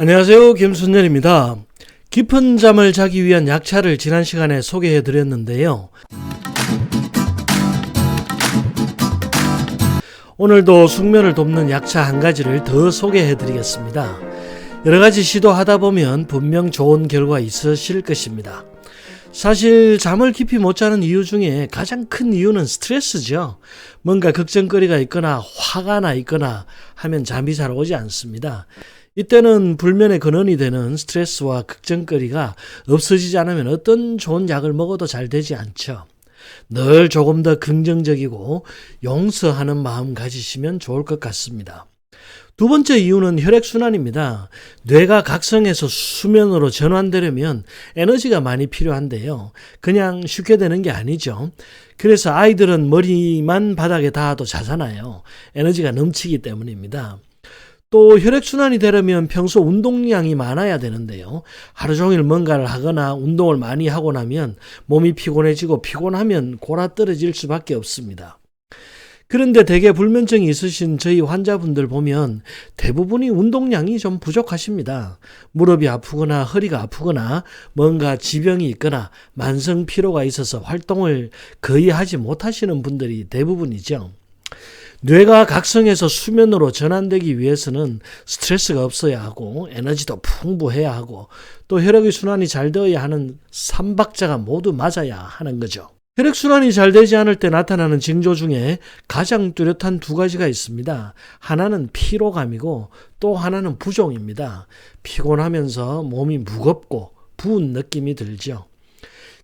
안녕하세요. 김순열입니다. 깊은 잠을 자기 위한 약차를 지난 시간에 소개해 드렸는데요. 오늘도 숙면을 돕는 약차 한 가지를 더 소개해 드리겠습니다. 여러 가지 시도하다 보면 분명 좋은 결과 있으실 것입니다. 사실 잠을 깊이 못 자는 이유 중에 가장 큰 이유는 스트레스죠. 뭔가 걱정거리가 있거나 화가 나 있거나 하면 잠이 잘 오지 않습니다. 이때는 불면의 근원이 되는 스트레스와 걱정거리가 없어지지 않으면 어떤 좋은 약을 먹어도 잘 되지 않죠. 늘 조금 더 긍정적이고 용서하는 마음 가지시면 좋을 것 같습니다. 두 번째 이유는 혈액순환입니다. 뇌가 각성해서 수면으로 전환되려면 에너지가 많이 필요한데요. 그냥 쉽게 되는 게 아니죠. 그래서 아이들은 머리만 바닥에 닿아도 자잖아요. 에너지가 넘치기 때문입니다. 또 혈액순환이 되려면 평소 운동량이 많아야 되는데요. 하루 종일 뭔가를 하거나 운동을 많이 하고 나면 몸이 피곤해지고 피곤하면 골아떨어질 수밖에 없습니다. 그런데 대개 불면증이 있으신 저희 환자분들 보면 대부분이 운동량이 좀 부족하십니다. 무릎이 아프거나 허리가 아프거나 뭔가 지병이 있거나 만성 피로가 있어서 활동을 거의 하지 못하시는 분들이 대부분이죠. 뇌가 각성해서 수면으로 전환되기 위해서는 스트레스가 없어야 하고 에너지도 풍부해야 하고 또 혈액의 순환이 잘 되어야 하는 3박자가 모두 맞아야 하는 거죠. 혈액순환이 잘 되지 않을 때 나타나는 징조 중에 가장 뚜렷한 두 가지가 있습니다. 하나는 피로감이고 또 하나는 부종입니다. 피곤하면서 몸이 무겁고 부은 느낌이 들죠.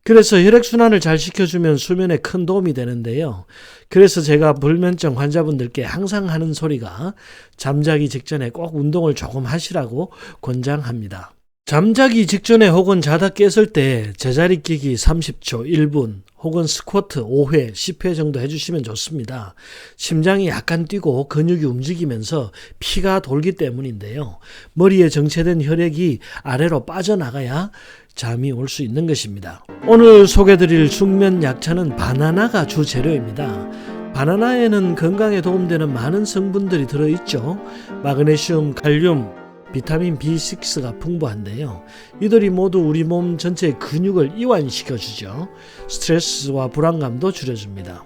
그래서 혈액순환을 잘 시켜주면 수면에 큰 도움이 되는데요. 그래서 제가 불면증 환자분들께 항상 하는 소리가 잠자기 직전에 꼭 운동을 조금 하시라고 권장합니다. 잠자기 직전에 혹은 자다 깼을 때 제자리 끼기 30초, 1분 혹은 스쿼트 5회, 10회 정도 해주시면 좋습니다. 심장이 약간 뛰고 근육이 움직이면서 피가 돌기 때문인데요. 머리에 정체된 혈액이 아래로 빠져나가야 잠이 올 수 있는 것입니다. 오늘 소개드릴 숙면 약차는 바나나가 주 재료입니다. 바나나에는 건강에 도움되는 많은 성분들이 들어있죠. 마그네슘, 칼륨, 비타민 B6가 풍부한데요. 이들이 모두 우리 몸 전체의 근육을 이완시켜주죠. 스트레스와 불안감도 줄여줍니다.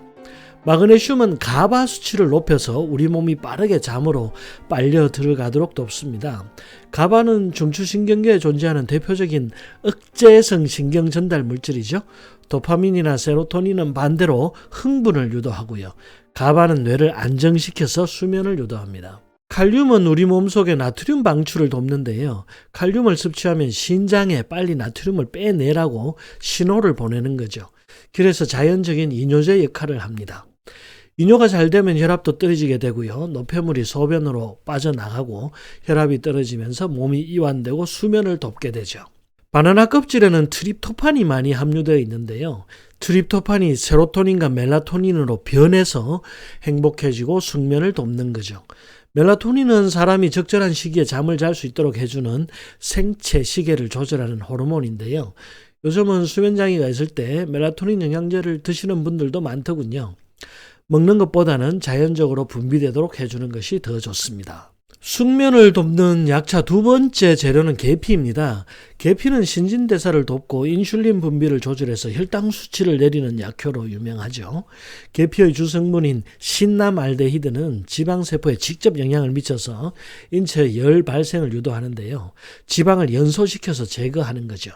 마그네슘은 가바 수치를 높여서 우리 몸이 빠르게 잠으로 빨려 들어가도록 돕습니다. 가바는 중추신경계에 존재하는 대표적인 억제성 신경 전달 물질이죠. 도파민이나 세로토닌은 반대로 흥분을 유도하고요. 가바는 뇌를 안정시켜서 수면을 유도합니다. 칼륨은 우리 몸속의 나트륨 방출을 돕는데요. 칼륨을 섭취하면 신장에 빨리 나트륨을 빼내라고 신호를 보내는 거죠. 그래서 자연적인 이뇨제 역할을 합니다. 이뇨가 잘 되면 혈압도 떨어지게 되고요. 노폐물이 소변으로 빠져나가고 혈압이 떨어지면서 몸이 이완되고 수면을 돕게 되죠. 바나나 껍질에는 트립토판이 많이 함유되어 있는데요. 트립토판이 세로토닌과 멜라토닌으로 변해서 행복해지고 숙면을 돕는 거죠. 멜라토닌은 사람이 적절한 시기에 잠을 잘 수 있도록 해주는 생체 시계를 조절하는 호르몬인데요. 요즘은 수면장애가 있을 때 멜라토닌 영양제를 드시는 분들도 많더군요. 먹는 것보다는 자연적으로 분비되도록 해주는 것이 더 좋습니다. 숙면을 돕는 약차 두 번째 재료는 계피입니다. 계피는 신진대사를 돕고 인슐린 분비를 조절해서 혈당 수치를 내리는 약효로 유명하죠. 계피의 주성분인 신남알데히드는 지방세포에 직접 영향을 미쳐서 인체의 열 발생을 유도하는데요. 지방을 연소시켜서 제거하는 거죠.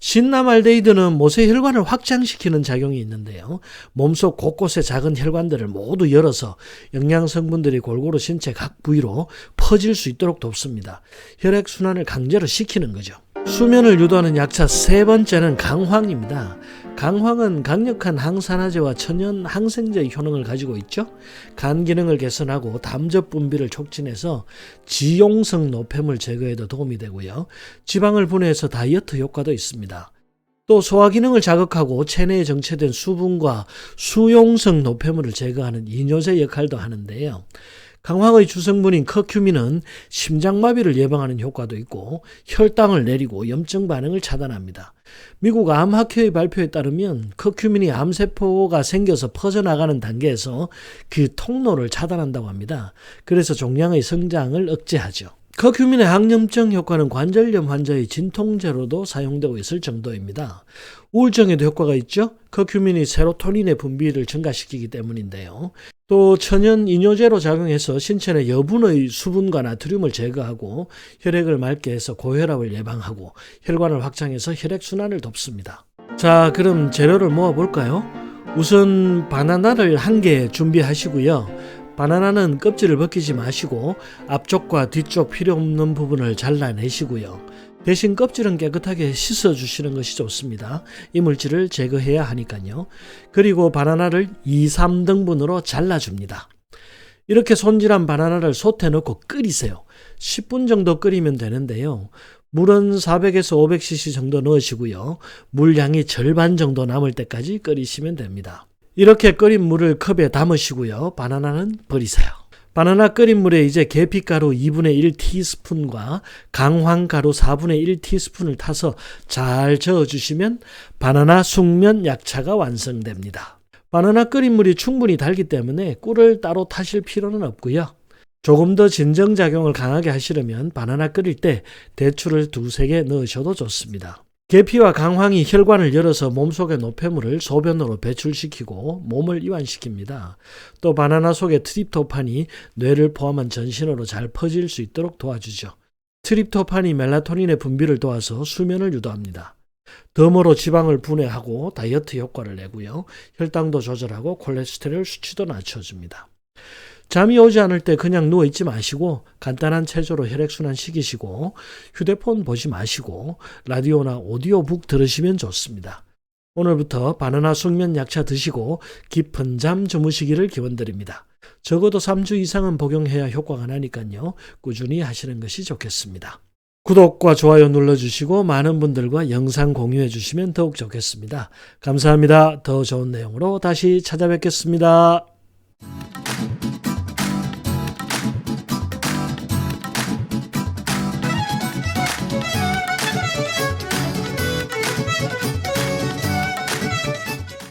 신남알데히드는 모세혈관을 확장시키는 작용이 있는데요. 몸속 곳곳의 작은 혈관들을 모두 열어서 영양성분들이 골고루 신체 각 부위로 퍼질 수 있도록 돕습니다. 혈액순환을 강제로 시키는 거죠. 수면을 유도하는 약차 세 번째는 강황입니다. 강황은 강력한 항산화제와 천연 항생제의 효능을 가지고 있죠. 간 기능을 개선하고 담즙 분비를 촉진해서 지용성 노폐물 제거에도 도움이 되고요. 지방을 분해해서 다이어트 효과도 있습니다. 또 소화 기능을 자극하고 체내에 정체된 수분과 수용성 노폐물을 제거하는 이뇨제 역할도 하는데요. 강황의 주성분인 커큐민은 심장마비를 예방하는 효과도 있고 혈당을 내리고 염증 반응을 차단합니다. 미국 암학회의 발표에 따르면 커큐민이 암세포가 생겨서 퍼져나가는 단계에서 그 통로를 차단한다고 합니다. 그래서 종양의 성장을 억제하죠. 커큐민의 항염증 효과는 관절염 환자의 진통제로도 사용되고 있을 정도입니다. 우울증에도 효과가 있죠. 커큐민이 세로토닌의 분비를 증가시키기 때문인데요. 또 천연 이뇨제로 작용해서 신체 내 여분의 수분과 나트륨을 제거하고 혈액을 맑게 해서 고혈압을 예방하고 혈관을 확장해서 혈액순환을 돕습니다. 자, 그럼 재료를 모아볼까요? 우선 바나나를 1개 준비하시고요. 바나나는 껍질을 벗기지 마시고 앞쪽과 뒤쪽 필요 없는 부분을 잘라내시고요. 대신 껍질은 깨끗하게 씻어주시는 것이 좋습니다. 이물질을 제거해야 하니까요. 그리고 바나나를 2, 3등분으로 잘라줍니다. 이렇게 손질한 바나나를 솥에 넣고 끓이세요. 10분 정도 끓이면 되는데요. 물은 400에서 500cc 정도 넣으시고요. 물량이 절반 정도 남을 때까지 끓이시면 됩니다. 이렇게 끓인 물을 컵에 담으시고요. 바나나는 버리세요. 바나나 끓인 물에 이제 계피가루 2분의 1티스푼과 강황가루 4분의 1티스푼을 타서 잘 저어주시면 바나나 숙면 약차가 완성됩니다. 바나나 끓인 물이 충분히 달기 때문에 꿀을 따로 타실 필요는 없고요. 조금 더 진정작용을 강하게 하시려면 바나나 끓일 때 대추를 2-3개 넣으셔도 좋습니다. 계피와 강황이 혈관을 열어서 몸속의 노폐물을 소변으로 배출시키고 몸을 이완시킵니다. 또 바나나 속의 트립토판이 뇌를 포함한 전신으로 잘 퍼질 수 있도록 도와주죠. 트립토판이 멜라토닌의 분비를 도와서 수면을 유도합니다. 덤으로 지방을 분해하고 다이어트 효과를 내고요. 혈당도 조절하고 콜레스테롤 수치도 낮춰줍니다. 잠이 오지 않을 때 그냥 누워있지 마시고 간단한 체조로 혈액순환 시키시고 휴대폰 보지 마시고 라디오나 오디오북 들으시면 좋습니다. 오늘부터 바나나 숙면 약차 드시고 깊은 잠 주무시기를 기원드립니다. 적어도 3주 이상은 복용해야 효과가 나니까요. 꾸준히 하시는 것이 좋겠습니다. 구독과 좋아요 눌러주시고 많은 분들과 영상 공유해 주시면 더욱 좋겠습니다. 감사합니다. 더 좋은 내용으로 다시 찾아뵙겠습니다.